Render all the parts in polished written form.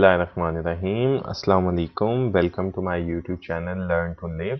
Bismillahirrahmanirrahim. Assalamu alaikum. Welcome to my YouTube channel Learn to Live.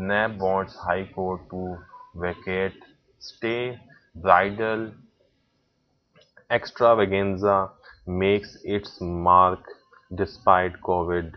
NAB wants High Court to vacate stay. Bridal extravaganza makes its mark despite COVID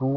2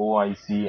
OIC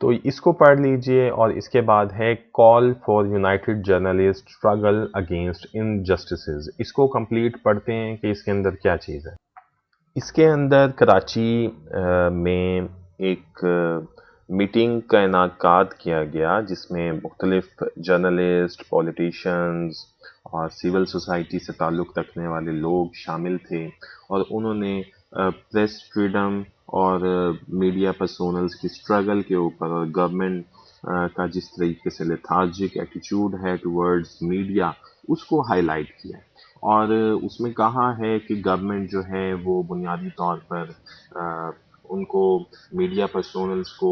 تو اس کو پڑھ لیجئے، اور اس کے بعد ہے call for united journalist struggle against injustices. اس کو کمپلیٹ پڑھتے ہیں کہ اس کے اندر کیا چیز ہے. اس کے اندر کراچی میں ایک میٹنگ کا انعقاد کیا گیا جس میں مختلف جرنلسٹ، پولیٹیشنز اور سول سوسائٹی سے تعلق رکھنے والے لوگ شامل تھے، اور انہوں نے پریس فریڈم اور میڈیا پرسونلز کی اسٹرگل کے اوپر، اور گورنمنٹ کا جس طریقے سے لیتھارجک ایٹیچیوڈ ہے ٹورڈز میڈیا، اس کو ہائی لائٹ کیا. اور اس میں کہا ہے کہ گورنمنٹ جو ہے وہ بنیادی طور پر ان کو میڈیا پرسونلز کو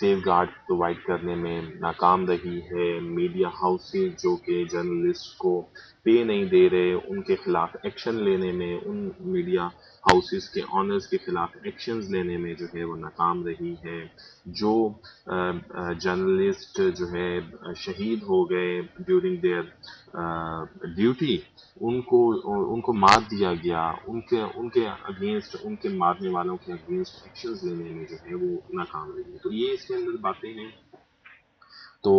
سیف گارڈ پرووائڈ کرنے میں ناکام رہی ہے. میڈیا ہاؤسز جو کہ جرنلسٹ کو پے نہیں دے رہے، ان کے خلاف ایکشن لینے میں، ان میڈیا ہاؤسز کے آنرز کے خلاف ایکشنز لینے میں جو ہے وہ ناکام رہی ہے. جو جرنلسٹ جو ہے شہید ہو گئے ڈیورنگ دیئر ڈیوٹی، ان کو مار دیا گیا، ان کے اگینسٹ، ان کے مارنے والوں کے اگینسٹ ایکشنز لینے میں جو ہے وہ ناکام رہی. تو یہ اس کے اندر باتیں ہیں. تو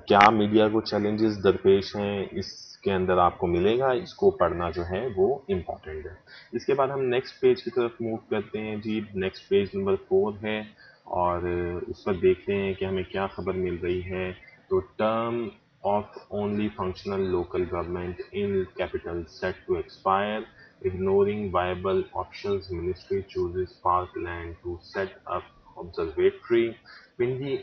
کیا میڈیا کو چیلنجز درپیش ہیں، اس کے اندر آپ کو ملے گا. اس کو پڑھنا جو ہے وہ امپورٹنٹ ہے. اس کے بعد ہم نیکسٹ پیج کی طرف موو کرتے ہیں. جی نیکسٹ پیج نمبر 4 ہے، اور اس پر دیکھتے ہیں کہ ہمیں کیا خبر مل رہی ہے. تو term of only functional local government in capital set to expire, ignoring viable options, Ministry chooses parkland to set up observatory. Pindi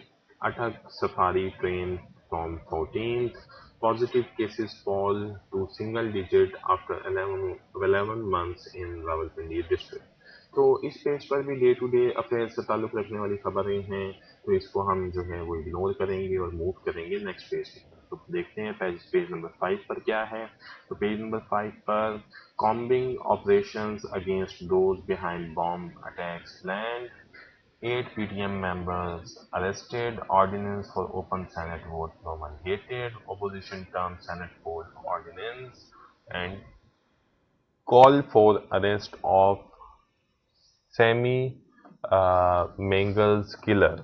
Atak Safari train from 14th. Positive cases fall to single digit after 11 months in Rawalpindi district. تو اس page پر بھی day to day affair سے تعلق رکھنے والی خبریں ہیں، تو اس کو ہم جو ہے وہ اگنور کریں گے اور موو کریں گے نیکسٹ پیج کی طرف. تو دیکھتے ہیں پیج نمبر 5 پر کیا ہے. تو page number 5 per combing operations against those behind bomb attacks planned. 8 PTM members arrested. Ordinance for open Senate vote promulgated. Opposition termed Senate poll ordinance. And call for arrest of Sammi Mengal's killer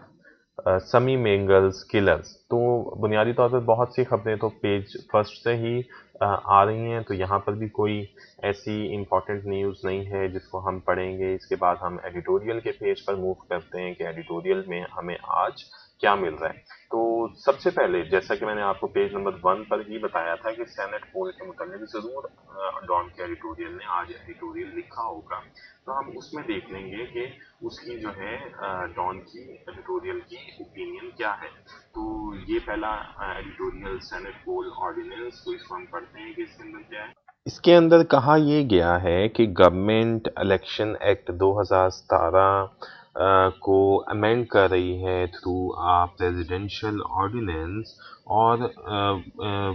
Sammi Mengal's killers. تو بنیادی طور پر بہت سی خبریں تو page first سے ہی آ رہی ہیں، تو یہاں پر بھی کوئی ایسی امپورٹنٹ نیوز نہیں ہے جس کو ہم پڑھیں گے. اس کے بعد ہم ایڈیٹوریل کے پیج پر موو کرتے ہیں کہ ایڈیٹوریل میں ہمیں آج کیا مل رہا ہے. تو سب سے پہلے جیسا کہ میں نے آپ کو پیج نمبر 1 پر ہی بتایا تھا کہ سینٹ پول کے متعلق ضرور ڈان کے ایڈیٹوریل نے آج ایڈیٹوریل لکھا ہوگا. تو ہم اس میں دیکھ لیں گے کہ اس کی جو ہے ڈان کی ایڈیٹوریل کی اوپینین کیا ہے. تو یہ پہلا ایڈیٹوریل سینٹ پول آرڈیننس، تو اس کو ہم پڑھتے ہیں کہ اس کے اندر کیا ہے. اس کے اندر کہا یہ گیا ہے کہ گورنمنٹ الیکشن ایکٹ 2017 کو امینڈ کر رہی ہے تھرو پریزیڈینشل آرڈیننس، اور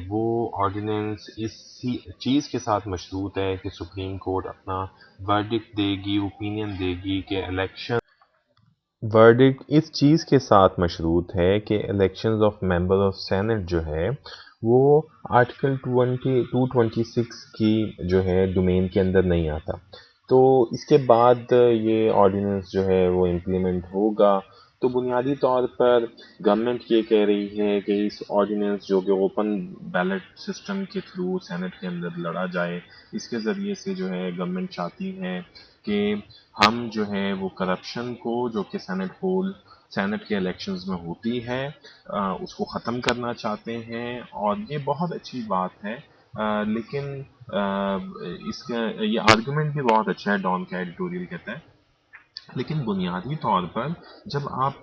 وہ آرڈیننس اس چیز کے ساتھ مشروط ہے کہ سپریم کورٹ اپنا ورڈکٹ دے گی، اوپینین دے گی کہ الیکشن ورڈکٹ اس چیز کے ساتھ مشروط ہے کہ elections of member of senate جو ہے وہ آرٹیکل 226 کی جو ہے ڈومین کے اندر نہیں آتا. تو اس کے بعد یہ آرڈیننس جو ہے وہ امپلیمنٹ ہوگا. تو بنیادی طور پر گورنمنٹ یہ کہہ رہی ہے کہ اس آرڈیننس جو کہ اوپن بیلٹ سسٹم کے تھرو سینٹ کے اندر لڑا جائے، اس کے ذریعے سے جو ہے گورنمنٹ چاہتی ہے کہ ہم جو ہے وہ کرپشن کو جو کہ سینٹ کے الیکشنز میں ہوتی ہے اس کو ختم کرنا چاہتے ہیں. اور یہ بہت اچھی بات ہے، لیکن اس کا یہ آرگومنٹ بھی بہت اچھا ہے ڈان کا ایڈیٹوریل کہتا ہے. لیکن بنیادی طور پر جب آپ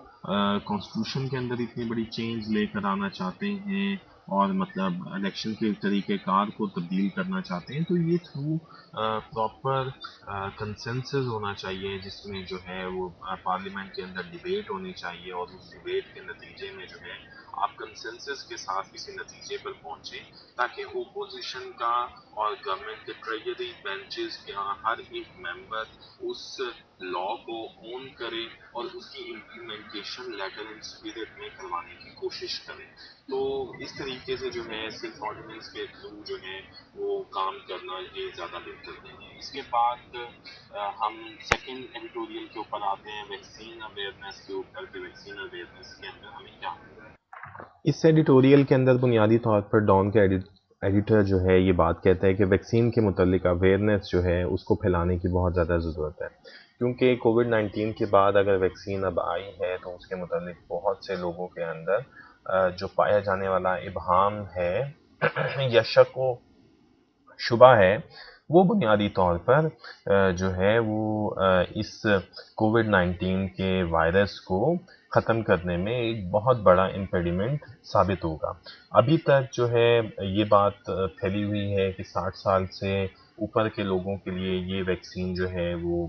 کانسٹیٹیوشن کے اندر اتنی بڑی چینج لے کر آنا چاہتے ہیں اور مطلب الیکشن کے طریقہ کار کو تبدیل کرنا چاہتے ہیں، تو یہ تھرو پراپر کنسنسس ہونا چاہیے، جس میں جو ہے وہ پارلیمنٹ کے اندر ڈیبیٹ ہونی چاہیے، اور اس ڈیبیٹ کے نتیجے میں جو ہے آپ کنسنسس کے ساتھ کسی نتیجے پر پہنچیں تاکہ اوپوزیشن کا اور گورنمنٹ کے ٹریجری بینچز کا ہر ایک ممبر اس لا کو اون کرے اور اس کی امپلیمنٹیشن لیٹر اینڈ اسپرٹ میں کروانے کی کوشش کرے. تو اس طریقے سے جو ہے صرف آرڈیننس کے تھرو جو ہے وہ کام کرنا یہ زیادہ بہتر نہیں ہے. اس کے بعد ہم سیکنڈ ایڈیٹوریل کے اوپر آتے ہیں ویکسین اویئرنیس کے اوپر کہ ویکسین اویئرنیس کے اندر ہمیں کیا ہوگا. اس ایڈیٹوریل کے اندر بنیادی طور پر ڈان کا ایڈیٹر جو ہے یہ بات کہتا ہے کہ ویکسین کے متعلق اویئرنیس جو ہے اس کو پھیلانے کی بہت زیادہ ضرورت ہے کیونکہ کووڈ-19 کے بعد اگر ویکسین اب آئی ہے تو اس کے متعلق بہت سے لوگوں کے اندر جو پایا جانے والا ابہام ہے یا شک و شبہ ہے وہ بنیادی طور پر جو ہے وہ اس کووڈ-19 کے وائرس کو ختم کرنے میں ایک بہت بڑا امپیڈیمنٹ ثابت ہوگا. ابھی تک جو ہے یہ بات پھیلی ہوئی ہے کہ 60 سال سے اوپر کے لوگوں کے لیے یہ ویکسین جو ہے وہ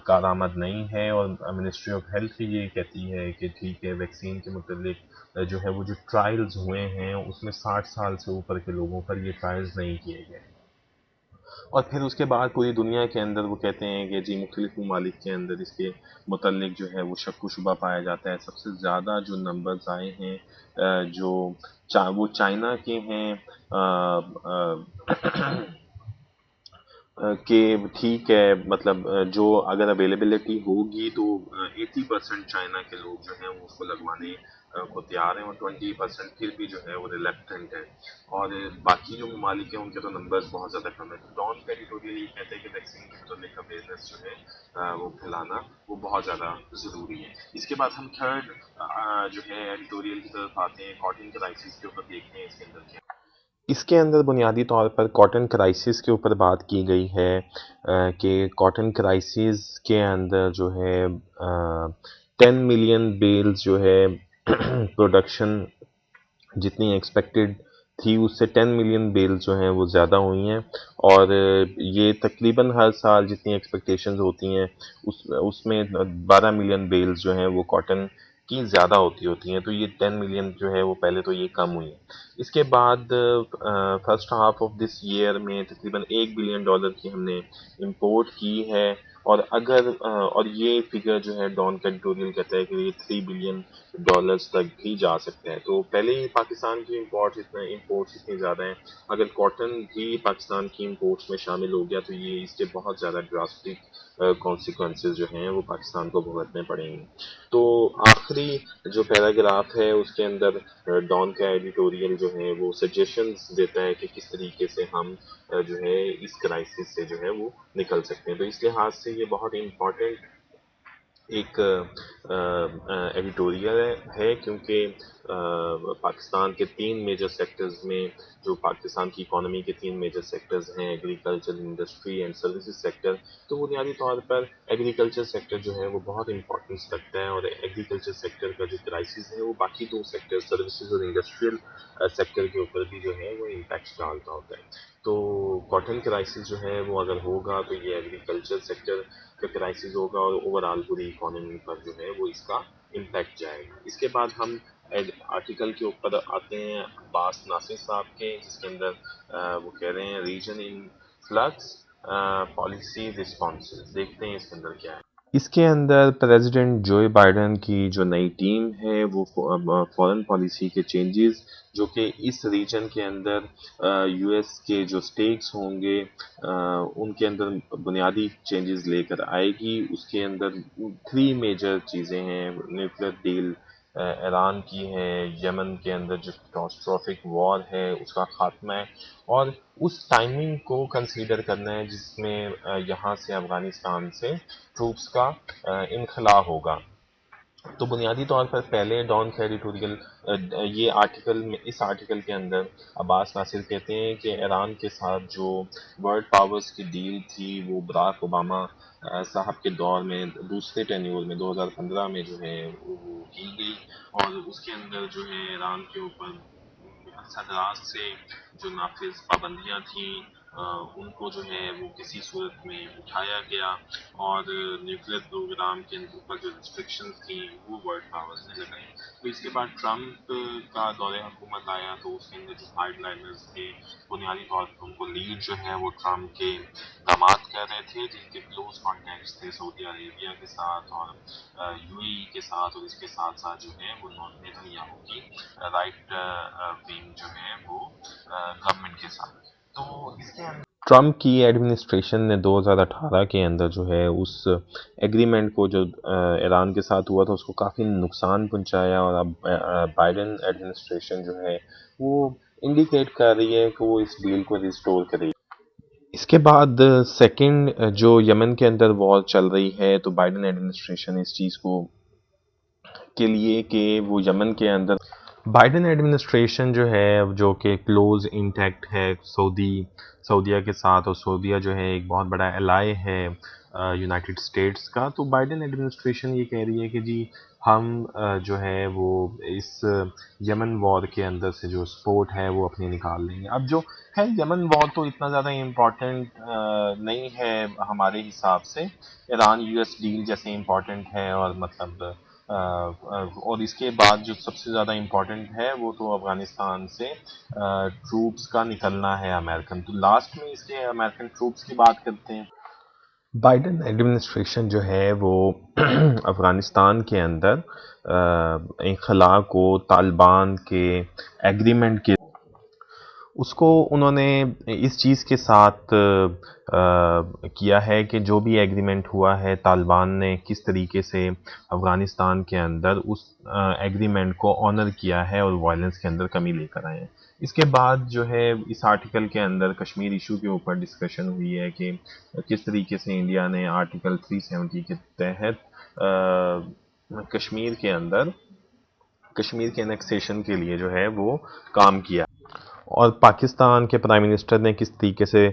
کارآمد نہیں ہے اور منسٹری آف ہیلتھ یہ کہتی ہے کہ ٹھیک ہے ویکسین کے متعلق جو ہے وہ جو ٹرائلز ہوئے ہیں اس میں 60 سال سے اوپر کے لوگوں پر یہ ٹرائلز نہیں کیے گئے. اور پھر اس کے بعد پوری دنیا کے اندر وہ کہتے ہیں کہ جی مختلف ممالک کے اندر اس کے متعلق جو ہے وہ شک و شبہ پایا جاتا ہے. سب سے زیادہ جو نمبرز آئے ہیں جو وہ چائنا کے ہیں کہ ٹھیک ہے مطلب جو اگر اویلیبلٹی ہوگی تو 80% چائنا کے لوگ جو ہیں وہ اس کو لگوانے کو تیار ہیں اور 20% پھر بھی جو ہے وہ ریلیکٹنٹ ہیں اور باقی جو ممالک ہیں ان کے تو نمبرز بہت زیادہ کم ہے. ڈان ایڈیٹوریل یہ کہتے ہیں کہ ویکسین کے متعلق اویئرنیس جو ہے وہ پھیلانا وہ بہت زیادہ ضروری ہے. اس کے بعد ہم تھرڈ جو ہے ایڈیٹوریل کی طرف آتے ہیں کاٹن کرائسس کے اوپر دیکھتے ہیں اس کے اندر کیا. اس کے اندر بنیادی طور پر کاٹن کرائسس کے اوپر بات کی گئی ہے کہ کاٹن کرائسس کے اندر جو ہے 10 ملین بیلز جو ہے پروڈکشن جتنی ایکسپیکٹڈ تھی اس سے 10 ملین بیل جو ہیں وہ زیادہ ہوئی ہیں اور یہ تقریباً ہر سال جتنی ایکسپیکٹیشنز ہوتی ہیں اس میں 12 ملین بیلز جو ہیں وہ کاٹن کی زیادہ ہوتی ہیں. تو یہ 10 ملین جو ہے وہ پہلے تو یہ کم ہوئی ہے. اس کے بعد first half of this year میں تقریباً $1 بلین کی ہم نے امپورٹ کی ہے اور اگر اور یہ فگر جو ہے ڈان ایڈیٹوریل کہتا ہے کہ یہ $3 بلین تک بھی جا سکتا ہے. تو پہلے ہی پاکستان کی امپورٹس اتنے زیادہ ہیں اگر کاٹن بھی پاکستان کی امپورٹس میں شامل ہو گیا تو یہ اس کے بہت زیادہ ڈراسٹک کانسیکوینسز جو ہیں وہ پاکستان کو بھگتنے پڑیں گے. تو آخری جو پیراگراف ہے اس کے اندر ڈان کا ایڈیٹوریل جو ہے وہ سجیشنز دیتا ہے کہ کس طریقے سے ہم جو ہے اس کرائسس سے جو ہے وہ نکل سکتے ہیں. تو اس لحاظ سے یہ بہت امپورٹنٹ ایک ایڈیٹوریل ہے کیونکہ پاکستان کے 3 میجر سیکٹرز میں جو پاکستان کی اکانومی کے 3 میجر سیکٹرز ہیں agriculture industry and services sector. تو بنیادی طور پر ایگریکلچر سیکٹر جو ہے وہ بہت امپورٹنس رکھتا ہے اور ایگریکلچر سیکٹر کا جو کرائسس ہے وہ باقی 2 سیکٹر سروسز اور انڈسٹریل سیکٹر کے اوپر بھی جو ہے وہ امپیکٹ ڈالتا ہوتا ہے. تو کاٹن کرائسس جو ہے وہ اگر ہوگا تو یہ ایگریکلچر سیکٹر کا کرائسس ہوگا اور اوور آل پوری اکانومی پر جو ہے وہ اس کا امپیکٹ جائے گا. اس کے بعد ہم آرٹیکل کے اوپر آتے ہیں عباس ناصر صاحب کے جس کے اندر وہ کہہ رہے ہیں region in flux policy responses. دیکھتے ہیں اس کے اندر کیا ہے. اس کے اندر پریزیڈنٹ جو بائیڈن کی جو نئی ٹیم ہے وہ فورن پالیسی کے چینجز جو کہ اس ریجن کے اندر یو ایس کے جو سٹیٹس ہوں گے ان کے اندر بنیادی چینجز لے کر آئے گی. اس کے اندر 3 میجر چیزیں ہیں. نیوکلیر ڈیل ایران کی ہے, یمن کے اندر جو کیٹاسٹرافک وار ہے اس کا خاتمہ ہے اور اس ٹائمنگ کو کنسیڈر کرنا ہے جس میں یہاں سے افغانستان سے ٹروپس کا انخلا ہوگا. تو بنیادی طور پر پہلے ڈان کا ایڈیٹوریل یہ آرٹیکل میں اس آرٹیکل کے اندر عباس ناصر کہتے ہیں کہ ایران کے ساتھ جو ورلڈ پاورز کی ڈیل تھی وہ براک اوباما صاحب کے دور میں دوسرے ٹینیور میں 2015 میں جو ہے وہ کی گئی اور اس کے اندر جو ہے ایران کے اوپر صدراعظم سے جو نافذ پابندیاں تھیں ان کو جو ہے وہ کسی صورت میں اٹھایا گیا، اور نیوکلیر پروگرام کے اوپر جو ریسٹرکشنز تھیں وہ ورلڈ پاورز نے لگائیں۔ تو اس کے بعد ٹرمپ کا دور حکومت آیا، تو اس کے اندر جو ہارڈ لائنرز تھے بنیادی طور پر ان کو لیڈ جو ہے وہ ٹرمپ کے داماد کر رہے تھے، جن کے کلوز کانٹیکٹس تھے سعودی عربیہ کے ساتھ اور یو اے ای کے ساتھ، اور اس کے ساتھ ساتھ جو ہے وہ نیتن یاہو کی رائٹ ونگ جو ہے وہ گورنمنٹ کے ساتھ۔ تو اس کے اندر ٹرمپ کی ایڈمنسٹریشن نے 2018 کے اندر جو ہے اس ایگریمنٹ کو جو ایران کے ساتھ ہوا تھا اس کو کافی نقصان پہنچایا، اور اب بائیڈن ایڈمنسٹریشن جو ہے وہ انڈیکیٹ کر رہی ہے کہ وہ اس ڈیل کو ریسٹور کرے گی۔ اس کے بعد سیکنڈ جو یمن کے اندر وار چل رہی ہے، تو بائیڈن ایڈمنسٹریشن اس چیز کو کے لیے کہ وہ یمن کے اندر بائیڈن ایڈمنسٹریشن جو ہے جو کہ کلوز انٹیکٹ ہے سعودیہ کے ساتھ، اور سعودیہ جو ہے ایک بہت بڑا الائی ہے یونائٹڈ اسٹیٹس کا، تو بائیڈن ایڈمنسٹریشن یہ کہہ رہی ہے کہ جی ہم جو ہے وہ اس یمن وار کے اندر سے جو سپورٹ ہے وہ اپنی نکال لیں گے۔ اب جو ہے یمن وار تو اتنا زیادہ امپورٹنٹ نہیں ہے ہمارے حساب سے، ایران یو ایس ڈیل جیسے امپورٹنٹ ہے، اور مطلب اور اس کے بعد جو سب سے زیادہ امپورٹنٹ ہے وہ تو افغانستان سے ٹروپس کا نکلنا ہے امریکن۔ تو لاسٹ میں اس کے امریکن ٹروپس کی بات کرتے ہیں۔ بائیڈن ایڈمنسٹریشن جو ہے وہ افغانستان کے اندر انخلا کو طالبان کے ایگریمنٹ کے اس کو انہوں نے اس چیز کے ساتھ کیا ہے کہ جو بھی ایگریمنٹ ہوا ہے طالبان نے کس طریقے سے افغانستان کے اندر اس ایگریمنٹ کو آنر کیا ہے اور وائلنس کے اندر کمی لے کر آئے ہیں۔ اس کے بعد جو ہے اس آرٹیکل کے اندر کشمیر ایشو کے اوپر ڈسکشن ہوئی ہے کہ کس طریقے سے انڈیا نے آرٹیکل 370 کے تحت کشمیر کے اندر کشمیر کے انیکسیشن کے لیے جو ہے وہ کام کیا، اور پاکستان کے پرائم منسٹر نے کس طریقے سے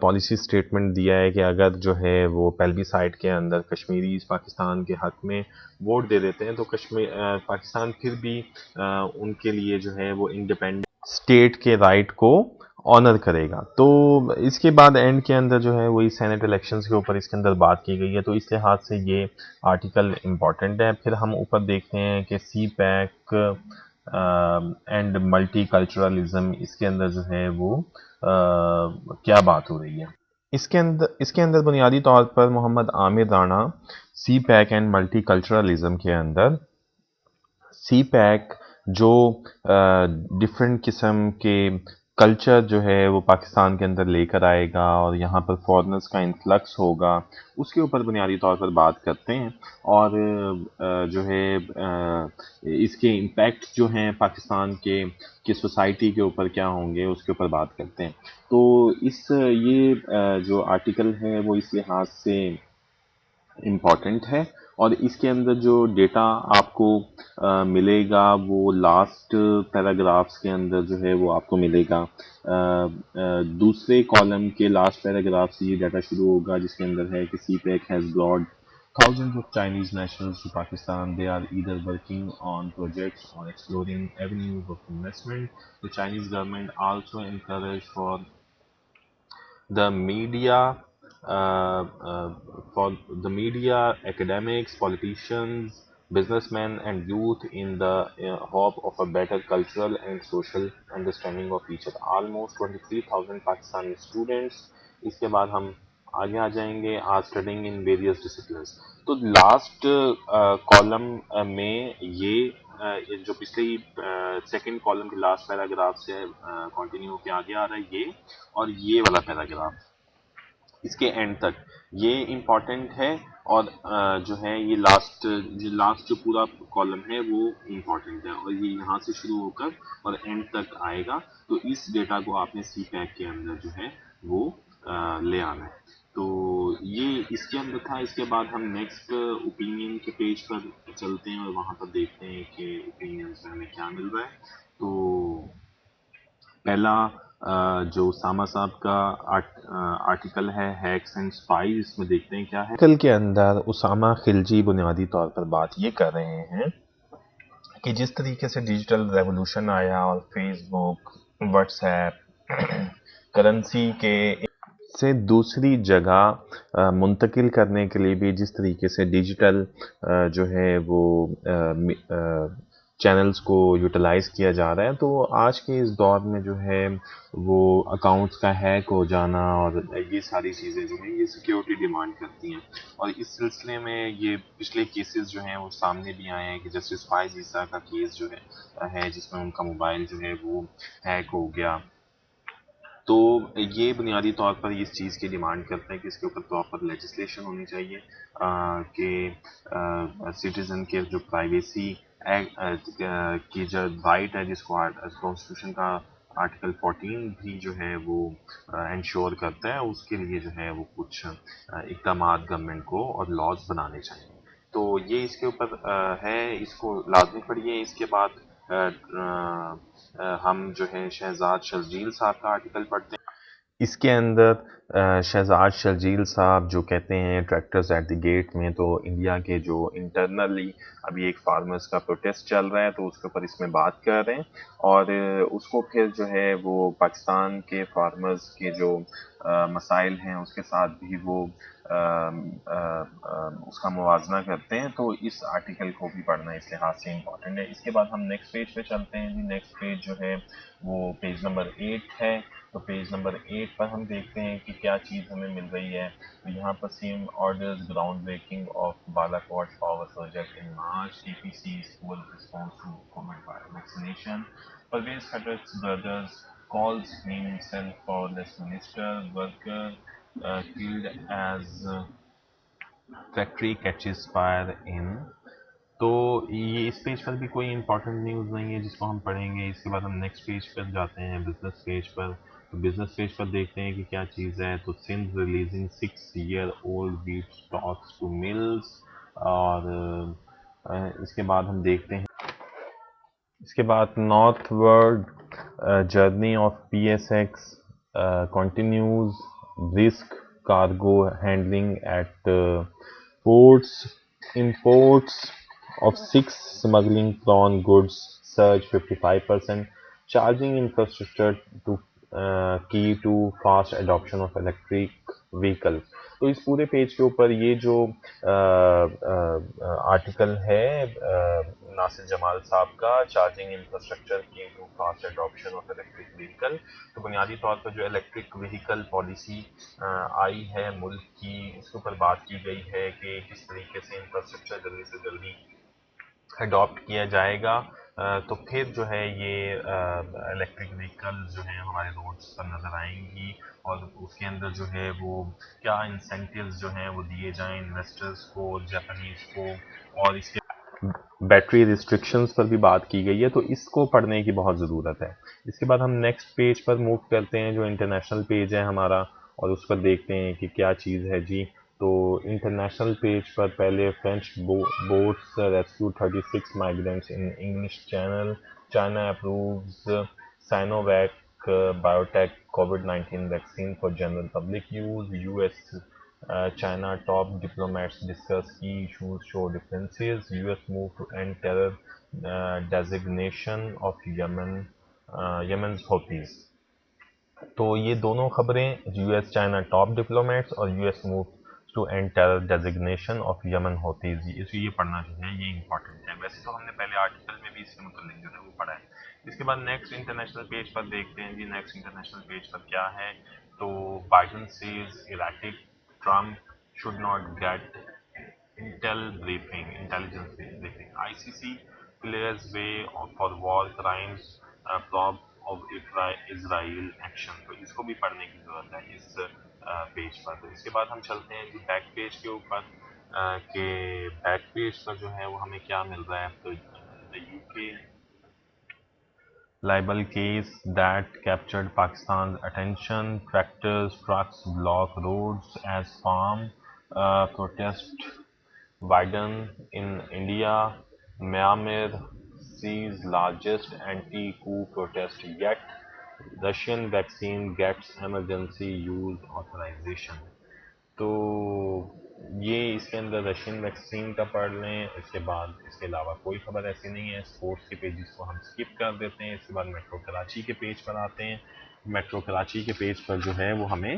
پالیسی سٹیٹمنٹ دیا ہے کہ اگر جو ہے وہ پیلوی سائٹ کے اندر کشمیری پاکستان کے حق میں ووٹ دے دیتے ہیں تو پاکستان پھر بھی ان کے لیے جو ہے وہ انڈیپینڈنٹ اسٹیٹ کے رائٹ کو آنر کرے گا۔ تو اس کے بعد اینڈ کے اندر جو ہے وہی سینٹ الیکشنز کے اوپر اس کے اندر بات کی گئی ہے، تو اس لحاظ سے یہ آرٹیکل امپورٹنٹ ہے۔ پھر ہم اوپر دیکھتے ہیں کہ سی پیک اینڈ ملٹی کلچرلزم، اس کے اندر جو ہے وہ کیا بات ہو رہی ہے۔ اس کے اندر بنیادی طور پر محمد عامر رانا سی پیک اینڈ ملٹی کلچرلزم کے اندر سی پیک جو ڈفرینٹ قسم کے کلچر جو ہے وہ پاکستان کے اندر لے کر آئے گا اور یہاں پر فورنرز کا انفلکس ہوگا، اس کے اوپر بنیادی طور پر بات کرتے ہیں، اور جو ہے اس کے امپیکٹ جو ہیں پاکستان کے سوسائٹی کے اوپر کیا ہوں گے اس کے اوپر بات کرتے ہیں۔ تو یہ جو آرٹیکل ہے وہ اس لحاظ سے امپورٹنٹ ہے، اور اس کے اندر جو ڈیٹا آپ کو ملے گا وہ لاسٹ پیراگرافس کے اندر جو ہے وہ آپ کو ملے گا۔ دوسرے کالم کے لاسٹ پیراگراف سے یہ ڈیٹا شروع ہوگا، جس کے اندر ہے کہ CPEC has brought thousands of Chinese nationals to Pakistan. They are either working on projects or exploring avenues of investment. The Chinese government also encouraged the media, uh, uh, for the media, academics, politicians, businessmen, and youth in the hope of a better cultural and social understanding of each other. Almost 23,000 Pakistani students. اس کے بعد ہم آگے آ جائیں گے are studying in various disciplines. تو last column میں یہ جو پچھلی سیکنڈ کالم کے لاسٹ پیراگراف سے کنٹینیو ہو کے آگے آ رہا ہے، یہ اور یہ والا پیراگراف اس کے اینڈ تک یہ امپورٹنٹ ہے، اور جو ہے یہ لاسٹ جو پورا کالم ہے وہ امپورٹنٹ ہے، اور یہ یہاں سے شروع ہو کر اور اینڈ تک آئے گا۔ تو اس ڈیٹا کو آپ نے سی پیک کے اندر جو ہے وہ لے آنا ہے۔ تو یہ اس کے اندر تھا۔ اس کے بعد ہم نیکسٹ اوپینین کے پیج پر چلتے ہیں اور وہاں پر دیکھتے ہیں کہ اوپینینس میں ہمیں کیا مل رہا ہے۔ تو پہلا جو اسامہ صاحب کا آرٹیکل ہے ہیکس اینڈ اسپائز، اس میں دیکھتے ہیں کیا ہے۔ آرٹیکل کے اندر اسامہ خلجی بنیادی طور پر بات یہ کر رہے ہیں کہ جس طریقے سے ڈیجیٹل ریولوشن آیا اور فیس بک، واٹس ایپ، کرنسی کے سے دوسری جگہ منتقل کرنے کے لیے بھی جس طریقے سے ڈیجیٹل جو ہے وہ چینلز کو یوٹیلائز کیا جا رہا ہے، تو آج کے اس دور میں جو ہے وہ اکاؤنٹس کا ہیک ہو جانا اور یہ ساری چیزیں جو ہیں یہ سیکیورٹی ڈیمانڈ کرتی ہیں، اور اس سلسلے میں یہ پچھلے کیسز جو ہیں وہ سامنے بھی آئے ہیں کہ جسٹس فائز عیسیٰ کا کیس جو ہے جس میں ان کا موبائل جو ہے وہ ہیک ہو گیا. تو یہ بنیادی طور پر اس چیز کی ڈیمانڈ کرتے ہیں کہ اس کے اوپر پراپر لیجسلیشن ہونی چاہیے کہ سٹیزن کے جو پرائیویسی کی جو رائٹ ہے جس کو کانسٹیٹیوشن کا آرٹیکل 14 بھی جو ہے وہ انشور کرتا ہے، اس کے لیے جو ہے وہ کچھ اقدامات گورنمنٹ کو اور لاز بنانے چاہیے. تو یہ اس کے اوپر ہے، اس کو لازمی پڑھیے. اس کے بعد ہم جو ہے شہزاد شرجیل صاحب کا آرٹیکل پڑھتے ہیں. اس کے اندر شہزاد شرجیل صاحب جو کہتے ہیں ٹریکٹرز ایٹ دی گیٹ میں، تو انڈیا کے جو انٹرنلی ابھی ایک فارمرز کا پروٹیسٹ چل رہا ہے تو اس کے اوپر اس میں بات کر رہے ہیں، اور اس کو پھر جو ہے وہ پاکستان کے فارمرز کے جو مسائل ہیں اس کے ساتھ بھی وہ اس کا موازنہ کرتے ہیں. تو اس آرٹیکل کو بھی پڑھنا اس لحاظ سے امپورٹنٹ ہے. اس کے بعد ہم نیکسٹ پیج پہ چلتے ہیں جی. نیکسٹ پیج جو ہے وہ پیج نمبر 8 ہے. تو پیج نمبر 8 پر ہم دیکھتے ہیں کہ کیا چیز ہمیں مل رہی ہے. تو یہاں پر CM orders ground breaking of Balakot power project in March. T P C school response to covid vaccination. Pervez Khattak's brothers calls himself powerless minister. Worker killed as factory catches fire in. تو یہ اس پیج پر بھی کوئی امپورٹنٹ نیوز نہیں ہے جس کو ہم پڑھیں گے. اس کے بعد ہم نیکسٹ پیج پر جاتے ہیں بزنس پیج پر. تو بزنس پیج پر دیکھتے ہیں کہ کیا چیز ہے. تو Sindh releasing 6-year-old wheat stocks to mills. اور اس کے بعد ہم دیکھتے ہیں اس کے بعد northward journey of P S X continues risk cargo handling at ports. Imports of six smuggling prawn goods surged 55%. Charging infrastructure to key to fast adoption of electric vehicles. تو اس پورے پیج کے اوپر یہ جو article ہے ناصر جمال صاحب کا، charging infrastructure key to fast adoption of electric vehicle. تو بنیادی طور پر جو الیکٹرک وہیکل پالیسی آئی ہے ملک کی، اس کے اوپر بات کی گئی ہے کہ کس طریقے سے انفراسٹرکچر جلدی سے جلدی اڈاپٹ کیا جائے گا. تو پھر جو ہے یہ الیکٹرک وہیکل جو ہیں ہمارے روڈس پر نظر آئیں گی، اور اس کے اندر جو ہے وہ کیا انسینٹیوز جو ہیں وہ دیے جائیں انویسٹرز کو، جاپانیز کو، اور اس کے بیٹری ریسٹرکشنز پر بھی بات کی گئی ہے. تو اس کو پڑھنے کی بہت ضرورت ہے. اس کے بعد ہم نیکسٹ پیج پر موو کرتے ہیں جو انٹرنیشنل پیج ہے ہمارا، اور اس پر دیکھتے ہیں کہ کیا چیز ہے جی. تو انٹرنیشنل پیج پر پہلے French boats rescue 36 migrants in English Channel. China approves Sinovac Biotech COVID-19 vaccine for general public use. US China top diplomats discuss key issues, show differences. US move to end terror designation of Yemen's Houthis. تو یہ دونوں خبریں U S China top diplomats اور U S move to end terror designation of Yemen Houthis, یہ پڑھنا جو ہے یہ امپورٹنٹ ہے. ویسے تو ہم نے پہلے آرٹیکل میں بھی اس کے متعلق جو ہے وہ پڑھا ہے. اس کے بعد نیکسٹ انٹرنیشنل پیج پر دیکھتے ہیں جی. نیکسٹ انٹرنیشنل پیج پر کیا ہے. تو Biden says erratic Trump should not get intelligence briefing. ICC clears way for war crimes probe of Israel action. تو اس کو بھی پڑھنے کی ضرورت ہے اس پیج پر. تو اس کے بعد ہم چلتے ہیں جی بیک پیج کے اوپر کہ بیک پیج پر جو ہے وہ ہمیں کیا مل رہا ہے. تو UK libel case that captured Pakistan's attention. Tractors, trucks block roads as farm protest widen in India. Myanmar sees largest anti-coup protest yet. Russian vaccine gets emergency use authorization. تو یہ اس کے اندر رشین ویکسین کا پڑھ لیں. اس کے بعد اس کے علاوہ کوئی خبر ایسی نہیں ہے. اسپورٹس کے پیجز کو ہم اسکپ کر دیتے ہیں. اس کے بعد میٹرو کراچی کے پیج پر آتے ہیں. میٹرو کراچی کے پیج پر جو ہے وہ ہمیں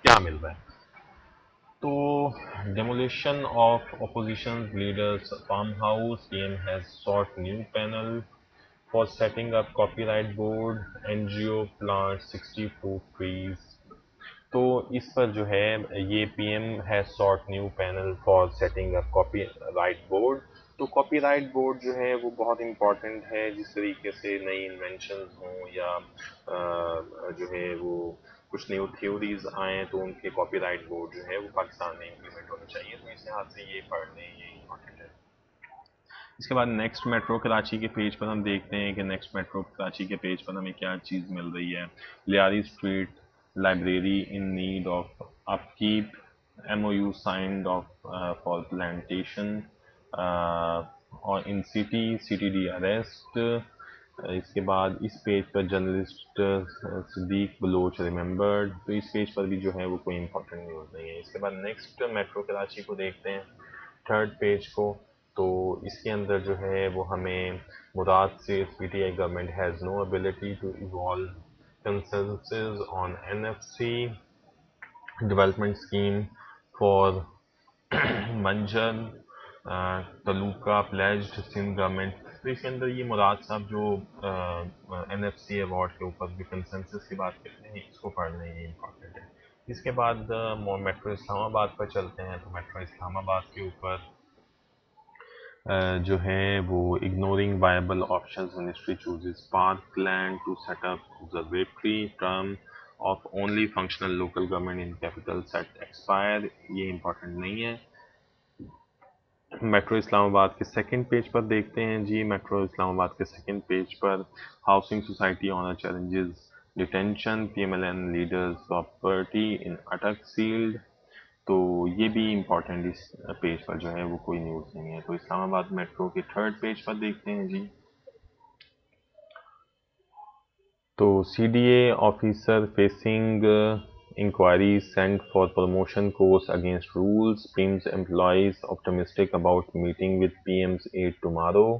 کیا مل رہا ہے؟ تو demolition of opposition leaders farmhouse, PM has sought new panel for setting up copyright board. NGO plants 60 fruit trees. تو اس پر جو ہے یہ P M has sought new panel for setting up copyright board. تو copyright board جو ہے وہ بہت important ہے. جس طریقے سے نئی انوینشنز ہوں یا جو ہے وہ کچھ نیو تھیوریز آئیں تو ان کے کاپی رائٹ بورڈ جو ہے وہ پاکستان میں امپلیمنٹ ہونے چاہیے. تو اس لحاظ سے یہ پڑھ لیں, یہ امپورٹنٹ ہے. اس کے بعد نیکسٹ میٹرو کراچی کے پیج پر ہم دیکھتے ہیں کہ نیکسٹ میٹرو کراچی کے پیج پر ہمیں کیا چیز مل رہی ہے. Lyari street library in need of upkeep, M O U signed off for plantation اور in C T D arrest. اس کے بعد اس پیج پر جرنلسٹ صدیق بلوچ ریممبرڈ. تو اس پیج پر بھی جو ہے وہ کوئی امپورٹنٹ نیوز نہیں ہے. اس کے بعد نیکسٹ میٹرو کراچی کو دیکھتے ہیں, تھرڈ پیج کو. تو اس کے اندر جو ہے وہ ہمیں مراد سے P T I government has no ability to evolve consensus on N F C development scheme for Manjhar taluka pledged Sindh government. تو اس کے اندر یہ مراد صاحب جو این ایف سی ایوارڈ کے اوپر جو کنسنسس کی بات کرتے ہیں اس کو پڑھنا یہ امپورٹنٹ ہے. اس کے بعد میٹرو اسلام آباد پر چلتے ہیں. تو میٹرو اسلام آباد کے اوپر جو ہے وہ ignoring viable options, ministry chooses park land to set up observatory, term of only functional local government in capital set expire. یہ امپورٹنٹ نہیں ہے. میٹرو اسلام آباد کے سیکنڈ پیج پر دیکھتے ہیں جی. میٹرو اسلام آباد کے سیکنڈ پیج پر housing society owner challenges detention P M L N leaders property in Attock sealed. تو یہ بھی امپورٹنٹ اس پیج پر جو ہے وہ کوئی نیوز نہیں ہے. تو اسلام آباد میٹرو کے تھرڈ پیج پر دیکھتے ہیں جی. تو C D A officer facing inquiry sent for promotion course against rules, PIMS employees optimistic about meeting with P M's aide tomorrow.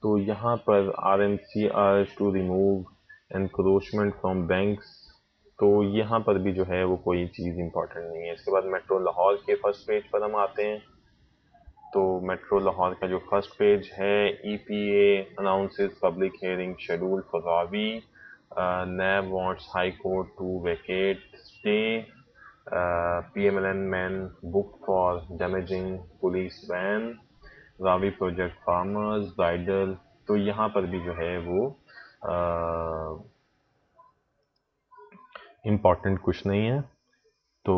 تو یہاں پر R M C urge to remove encroachment from banks. تو یہاں پر بھی جو ہے وہ کوئی چیز امپورٹنٹ نہیں ہے. اس کے بعد میٹرو لاہور کے فرسٹ پیج پر ہم آتے ہیں. تو میٹرو لاہور کا جو فرسٹ پیج ہے, E P A announces public hearing schedule for Ravi, NAB wants High Court to vacate stay, P M L N man book for damaging police van, Ravi project farmers rider. تو یہاں پر بھی جو ہے وہ important کچھ نہیں ہے. تو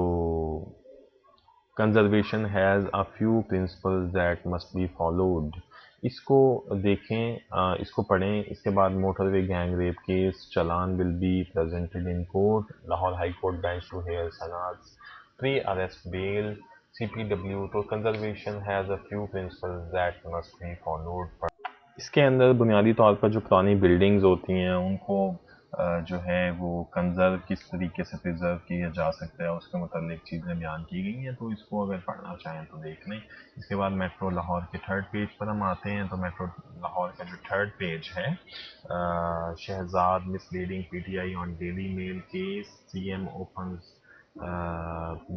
conservation has a few principles that must be followed. اس کو دیکھیں, اس کو پڑھیں. اس کے بعد motorway gang rape case challan will be presented in court, Lahore High Court bench to hear Sana's pre arrest bail, C P W. تو conservation has a few principles that must be followed. اس کے اندر بنیادی طور پر جو پرانی بلڈنگز ہوتی ہیں ان کو جو ہے وہ کنزرو کس طریقے سے پرزرو کیا جا سکتا ہے اس کے متعلق چیزیں بیان کی گئی ہیں. تو اس کو اگر پڑھنا چاہیں تو دیکھ لیں. اس کے بعد میٹرو لاہور کے تھرڈ پیج پر ہم آتے ہیں. تو میٹرو لاہور کا جو تھرڈ پیج ہے, Shahzad misleading P T I on Daily Mail case, C M opens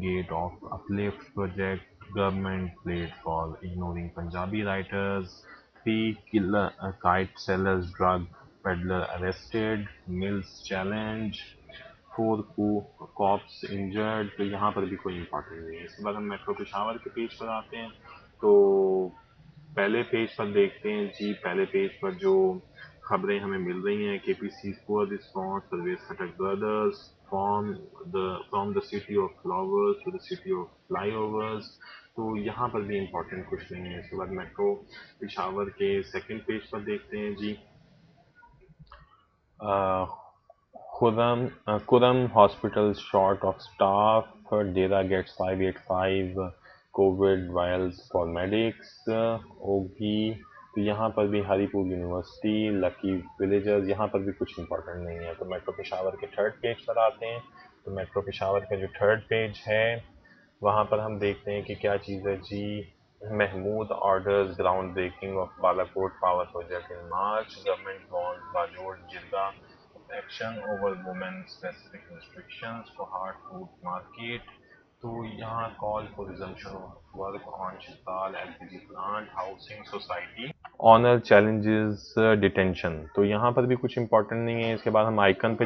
gate of uplift project, government plate for ignoring Punjabi writers, 3 kite sellers drug peddler arrested, Mills challenge, 4 cops injured. تو یہاں پر بھی کوئی important نہیں ہے. اس کے بعد ہم میٹرو پشاور کے پیج پر آتے ہیں. تو پہلے پیج پر دیکھتے ہیں جی. پہلے پیج پر جو خبریں ہمیں مل رہی ہیں, کے P's poor response Pervez Khattak brothers from the city of flowers to the city of flyovers اوورز. تو یہاں پر بھی امپورٹنٹ کچھ نہیں ہے. اس کے بعد میٹرو پشاور کے سیکنڈ پیج پر دیکھتے ہیں جی. Khurram hospital short of staff, Dera gets 585 covid vials for medics, Oghi. تو یہاں پر بھی ہری پور یونیورسٹی, لکی ولیجرز. یہاں پر بھی کچھ امپورٹنٹ نہیں ہے. تو میٹرو پشاور کے تھرڈ پیج پر آتے ہیں. تو میٹرو پشاور کا جو تھرڈ پیج ہے وہاں پر ہم دیکھتے ہیں کہ کیا چیز ہے جی. Mahmood orders ground breaking of Balakot power project in March. Government want Bajaur jirga action over women specific restrictions for heart food market. تو یہاں call for resumption of work on Shatial L P G plant housing society owner challenges detention. تو یہاں پر بھی کچھ important نہیں ہے. اس کے بعد ہم آئیکن پہ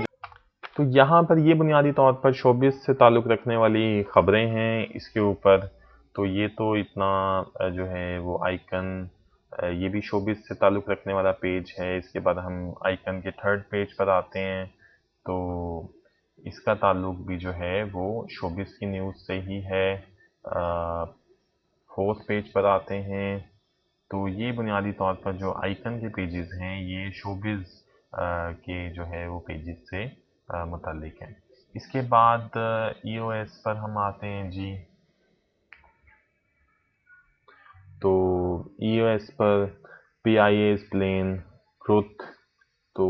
تو یہاں پر یہ بنیادی طور پر شوبز سے تعلق رکھنے والی خبریں ہیں اس کے اوپر. تو یہ تو اتنا جو ہے وہ آئیکن یہ بھی شوبز سے تعلق رکھنے والا پیج ہے. اس کے بعد ہم آئیکن کے تھرڈ پیج پر آتے ہیں. تو اس کا تعلق بھی جو ہے وہ شوبز کی نیوز سے ہی ہے. فورتھ پیج پر آتے ہیں. تو یہ بنیادی طور پر جو آئیکن کے پیجز ہیں یہ شوبز کے جو ہے وہ پیجز سے متعلق ہیں. اس کے بعد ای او ایس پر ہم آتے ہیں جی. تو ای او ایس پر P I As plain truth. تو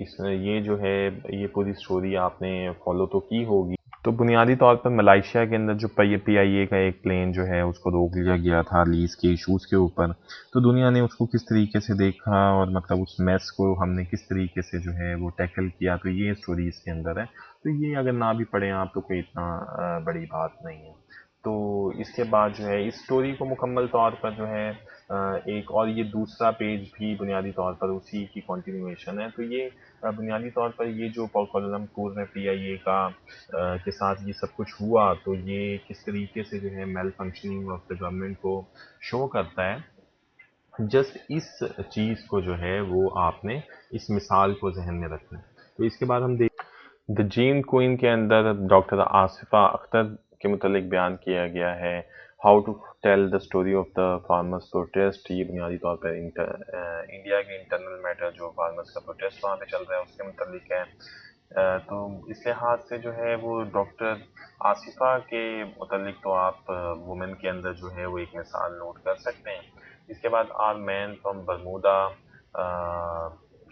اس میں یہ جو ہے یہ پوری سٹوری آپ نے فالو تو کی ہوگی. تو بنیادی طور پر ملائیشیا کے اندر جو پی آئی اے کا ایک پلین جو ہے اس کو روک لیا گیا تھا لیز کے ایشوز کے اوپر. تو دنیا نے اس کو کس طریقے سے دیکھا اور مطلب اس میس کو ہم نے کس طریقے سے جو ہے وہ ٹیکل کیا. تو یہ اسٹوری اس کے اندر ہے. تو یہ اگر نہ بھی پڑھیں آپ تو کوئی اتنا بڑی بات نہیں ہے. تو اس کے بعد جو ہے اس اسٹوری کو مکمل طور پر جو ہے ایک اور یہ دوسرا پیج بھی بنیادی طور پر اسی کی کنٹینیویشن ہے. تو یہ بنیادی طور پر یہ جو کوالالمپور میں پی آئی اے کا کے ساتھ یہ سب کچھ ہوا تو یہ کس طریقے سے جو ہے میل فنکشننگ آف دا گورنمنٹ کو شو کرتا ہے. جسٹ اس چیز کو جو ہے وہ آپ نے اس مثال کو ذہن میں رکھنا ہے. تو اس کے بعد ہم دا جین کوئن کے اندر ڈاکٹر آصفہ اختر کے متعلق بیان کیا گیا ہے. How to tell the story of the farmers protest. یہ بنیادی طور پر انڈیا کے انٹرنل میٹر جو فارمرس کا پروٹیسٹ وہاں پہ چل رہا ہے اس کے متعلق ہے. تو اس لحاظ سے جو ہے وہ ڈاکٹر آصفہ کے متعلق تو آپ وومن کے اندر جو ہے وہ ایک مثال نوٹ کر سکتے ہیں. اس کے بعد آر مین فرام برمودا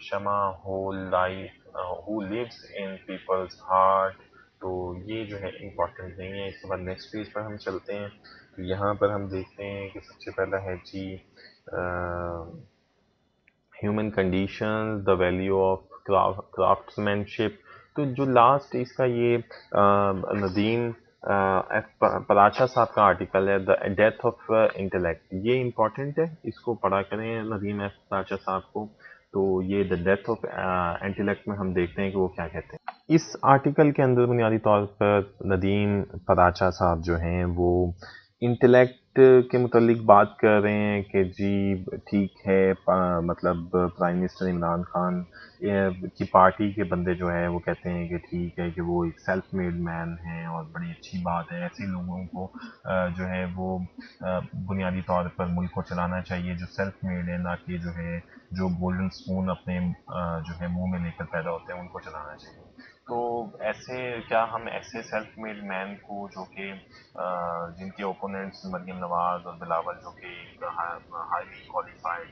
شمع ہو لیوز ان پیپلز ہارٹ. تو یہ جو ہے امپورٹنٹ نہیں ہے. اس کے بعد نیکسٹ پیج پر ہم چلتے ہیں. تو یہاں پر ہم دیکھتے ہیں کہ سب سے پہلا ہے جی human condition the value of craftsmanship. تو جو لاسٹ اس کا یہ ندیم پراچا صاحب کا آرٹیکل ہے دا ڈیتھ آف انٹلیکٹ. یہ امپورٹنٹ ہے. اس کو پڑھا کریں ندیم پراچا صاحب کو. تو یہ دا ڈیتھ آف انٹلیکٹ میں ہم دیکھتے ہیں کہ وہ کیا کہتے ہیں. اس آرٹیکل کے اندر بنیادی طور پر ندیم پراچا صاحب جو ہیں وہ انٹلیکٹ کے متعلق بات کر رہے ہیں کہ جی ٹھیک ہے مطلب پرائم منسٹر عمران خان کی پارٹی کے بندے جو ہے وہ کہتے ہیں کہ ٹھیک ہے کہ وہ ایک سیلف میڈ مین ہیں اور بڑی اچھی بات ہے. ایسے لوگوں کو جو ہے وہ بنیادی طور پر ملک کو چلانا چاہیے جو سیلف میڈ ہے نہ کہ جو ہے جو گولڈن اسپون اپنے جو ہے منہ میں لے کر پیدا ہوتے ہیں ان کو چلانا چاہیے. تو ایسے کیا ہم ایسے سیلف میڈ مین کو جو کہ جن کے اوپوننٹس مریم نواز اور بلاول جو کہ ہائیلی کوالیفائڈ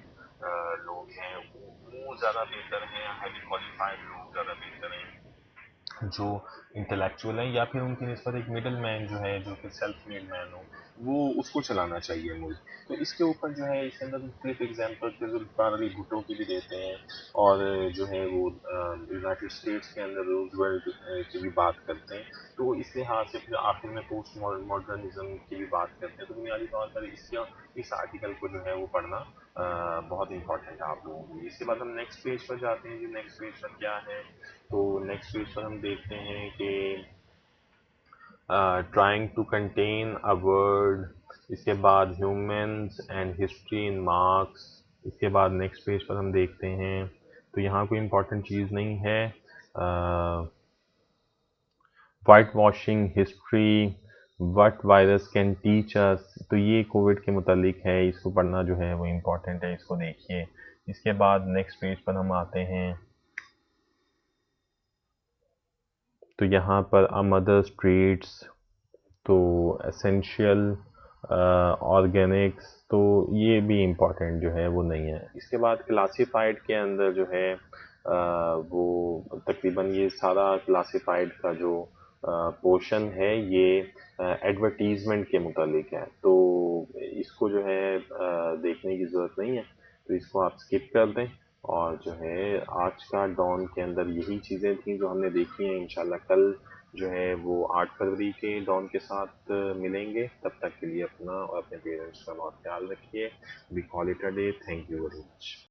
لوگ ہیں وہ زیادہ بہتر ہیں ہائیلی کوالیفائڈ لوگ زیادہ بہتر ہیں جو انٹلیکچوئل ہیں یا پھر ان کی نسبت ایک مڈل مین جو ہے جو کہ سیلف میڈ مین ہو وہ اس کو چلانا چاہیے ملک. تو اس کے اوپر جو ہے اس کے اندر مختلف ایگزامپل ذوالفقار علی بھٹو کی بھی دیتے ہیں اور جو ہے وہ یونائٹیڈ اسٹیٹس کے اندر روزویلٹ کی بھی بات کرتے ہیں. تو اس لحاظ سے پھر آخر میں پوسٹ ماڈرنزم کی بھی بات کرتے ہیں. تو بنیادی طور پر اس آرٹیکل کو جو ہے وہ پڑھنا بہت امپورٹنٹ ہے آپ لوگوں کے لیے. اس کے بعد ہم نیکسٹ پیج پر جاتے ہیں. نیکسٹ پیج پر کیا ہے تو نیکسٹ پیج پر ہم دیکھتے ہیں کہ trying to contain a word. اس کے بعد humans and history in marks. اس کے بعد نیکسٹ پیج پر ہم دیکھتے ہیں تو یہاں کوئی امپورٹنٹ چیز نہیں ہے. White washing history what virus can teach us. تو یہ کووڈ کے متعلق ہے. اس کو پڑھنا جو ہے وہ امپورٹنٹ ہے. اس کو دیکھیے. اس کے بعد نیکسٹ پیج پر ہم آتے ہیں تو یہاں پر مدرس ٹریٹس تو اسینشیل آرگینکس. تو یہ بھی امپورٹنٹ جو ہے وہ نہیں ہے. اس کے بعد کلاسیفائڈ کے اندر جو ہے وہ تقریباً یہ سارا کلاسیفائڈ کا جو پورشن ہے یہ ایڈورٹیزمنٹ کے متعلق ہے، تو اس کو جو ہے دیکھنے کی ضرورت نہیں ہے، تو اس کو آپ اسکپ کر دیں، اور جو ہے آج کا ڈان کے اندر یہی چیزیں تھیں جو ہم نے دیکھی ہیں. انشاءاللہ کل جو ہے وہ 8 فروری کے ڈان کے ساتھ ملیں گے. تب تک کے لیے اپنا اور اپنے پیرنٹس کا بہت خیال رکھیے. We call it a day. Thank you very much.